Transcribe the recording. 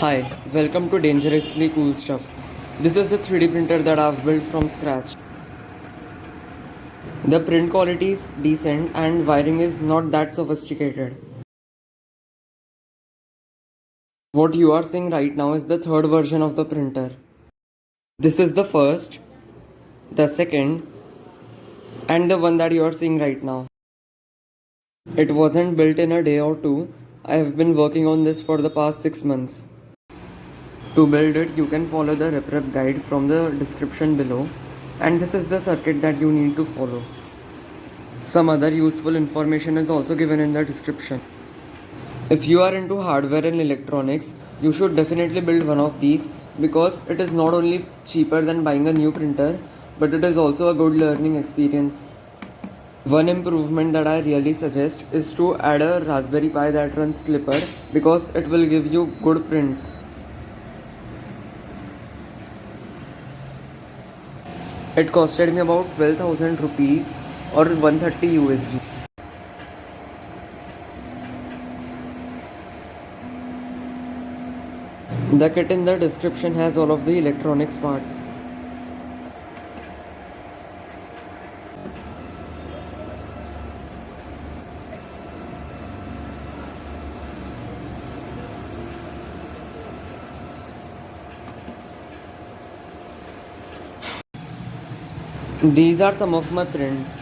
Hi, welcome to Dangerously Cool Stuff. This is the 3D printer that I've built from scratch. The print quality is decent and wiring is not that sophisticated. What you are seeing right now is the third version of the printer. This is the first, the second, and the one that you are seeing right now. It wasn't built in a day or two. I have been working on this for the past 6 months. To build it, you can follow the rep guide from the description below, and this is the circuit that you need to follow. Some other useful information is also given in the description. If you are into hardware and electronics, you should definitely build one of these because it is not only cheaper than buying a new printer, but it is also a good learning experience. One improvement that I really suggest is to add a Raspberry Pi that runs Clipper because it will give you good prints. It costed me about 12,000 rupees or 130 USD. The kit in the description has all of the electronics parts. These are some of my prints.